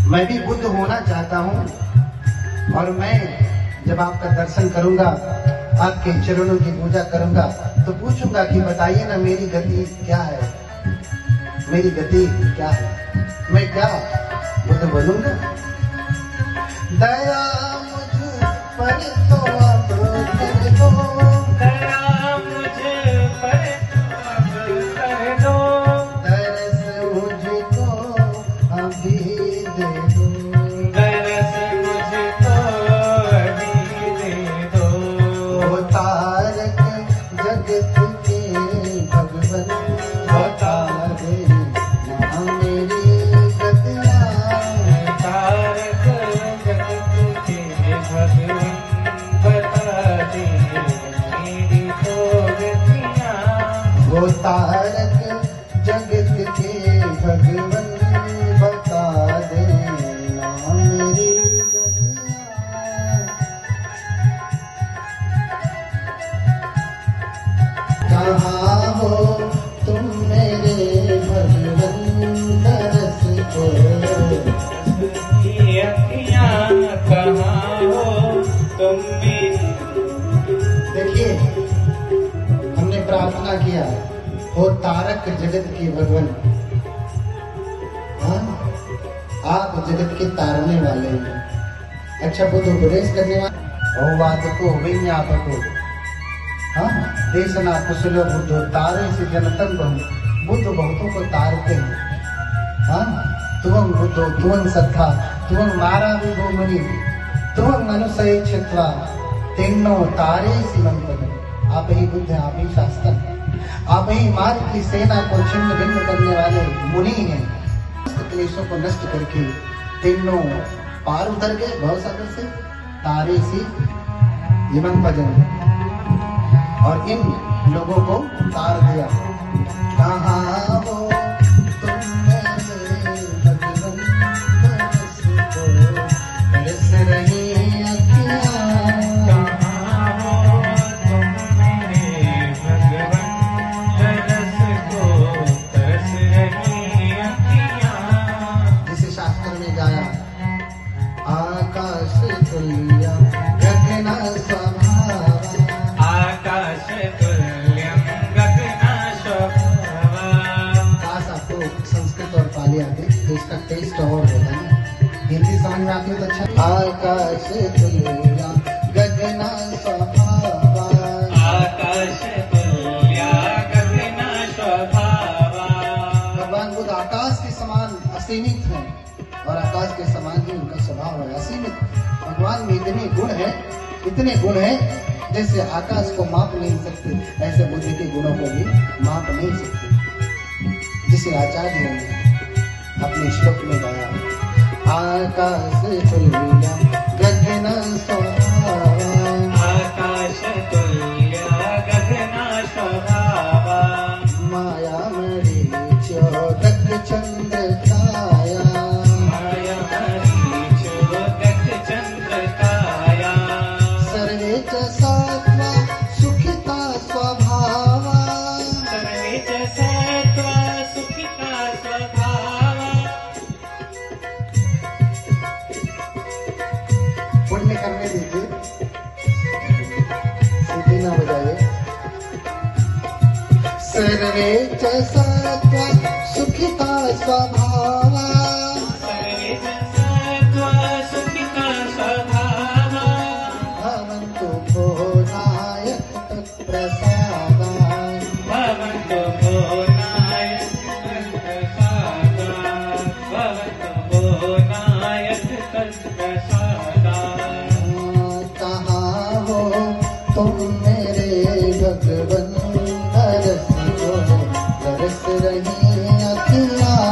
मैं भी बुद्ध होना चाहता हूँ, और मैं जब आपका दर्शन करूंगा, आपके चरणों की पूजा करूंगा, तो पूछूंगा कि बताइए ना मेरी गति क्या है, मेरी गति क्या है, मैं क्या बुद्ध बनूंगा। दया मुझ पर तो अब कर दो, दया मुझ पर अब कर दो, तरस मुझको अभी दे दो, तरस मुझको अभी दे दो। वो तारक जगत के भगवन बता दे ना मेरी गतियाँ, तारक जगत के भगवन बता दे मेरी तो गतियाँ। वो तारक जगत के भगवन बता दे ना मेरी गतियाँ। कहाँ हो तुम मेरे भगवन तरस को, ये अखियाँ कहाँ हो तुम मेरी। देखिए हमने प्रार्थना किया, हो तारक जगत के भगवन, हाँ आप जगत के तारने वाले हैं। अच्छा बुद्ध उपदेश करने वाले, वादको विज्ञापको, हाँ देशना कुशलो बुद्धो तारे से जनतन बहु, बुद्ध बहुतों को तारते हैं। हाँ तुम बुद्धो तुम सत्ता तुम मारा विभो मुनि तुम अनुसय छित्वा तेन्नो तारे सिमन पद। आप ही बुद्ध हैं, आप ही शास्त्र हैं, आप ही मार्ग की सेना को छिन्न भिन्न करने वाले मुनि हैं। क्लेशों को नष्ट करके तीनों पार उतर गए भव सागर से, तारे सी यमन भजन, और इन लोगों को तार दिया। कहाँ हो तुम मेरे भगवन तरस को, तरस रही अखियाँ, कहाँ हो तुम मेरे भगवन तरस को, तरस रही अखियाँ। जिसे शास्त्र में गाया, आकाश तुल्य गगन स्वभाव, आकाश तुल्यं गगना शोभा। काश आपको संस्कृत और पाली आती तो इसका टेस्ट और होता है। हिंदी समझ में आती है तो अच्छा। आकाश तुल्य गगन स्वभाव, आकाश तुल्य गगना शोभा। भगवान बुद्ध आकाश के समान असीमित है, और आकाश के समान ही उनका स्वभाव है, असीमित। भगवान में इतने गुण है, इतने गुण है, जैसे आकाश को माप नहीं सकते, ऐसे बुद्ध के गुणों को भी माप नहीं सकते। जिसे आचार्य ने अपने श्लोक में गाया, आकाश तुल्य गगन स्वभाव, आकाश तुल्य गगना शोभा। माया मरीचोदक चंद्र छाया, माया मरीचोदक चंद्र छाया। सर्वे च सत्त्वा सुखिता स्वभावा, सर्वे च सत्त्वा सुखिता स्वभावा। पुण्य करने दीजिए, सीधी ना बजाइए। सर्वे च सत्त्वा सुखिता स्वभावा, सर्वे च सत्त्वा सुखिता स्वभावा। भवन्तु भोनाय तत्प्रसादा, भवन्तु भोनाय तत्प्रसादा, भवन्तु भोनाय तत्प्रसादा। कहाँ हो तुम मेरे भगवन तरस को, तरस रही अखियाँ,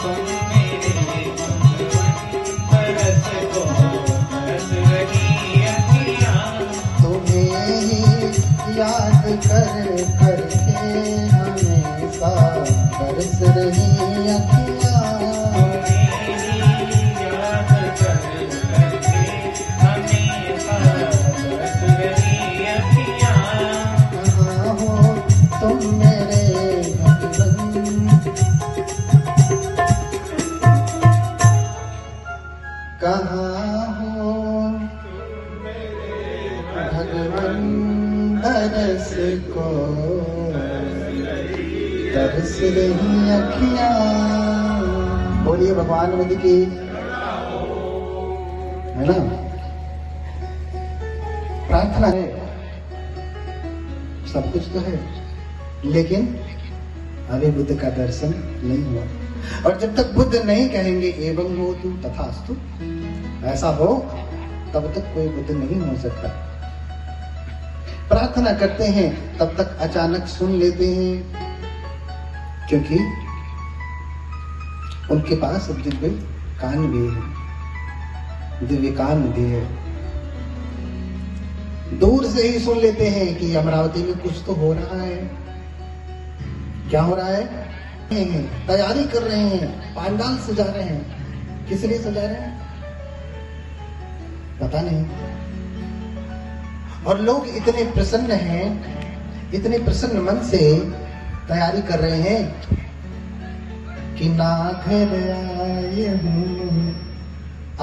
तुम मेरे भगवन तरस को, तरस रही अखियाँ। तुम्हें ही याद कर करके हमेशा तरस रही अखियाँ, बरस रही अखियां। बोलिए भगवान बुद्ध की, है ना। प्रार्थना है, सब कुछ तो है, लेकिन अभी बुद्ध का दर्शन नहीं हुआ। और जब तक बुद्ध नहीं कहेंगे एवं होतु तथास्तु, ऐसा हो, तब तक कोई बुद्ध नहीं हो सकता। प्रार्थना करते हैं तब तक अचानक सुन लेते हैं, क्योंकि उनके पास दिव्य कान भी है, दिव्य कान भी है। दूर से ही सुन लेते हैं कि अमरावती में कुछ तो हो रहा है। क्या हो रहा है? तैयारी कर रहे हैं, पांडाल सजा रहे हैं। किस लिए सजा रहे हैं पता नहीं। और लोग इतने प्रसन्न हैं, इतने प्रसन्न मन से तैयारी कर रहे हैं कि ना घर आए हूं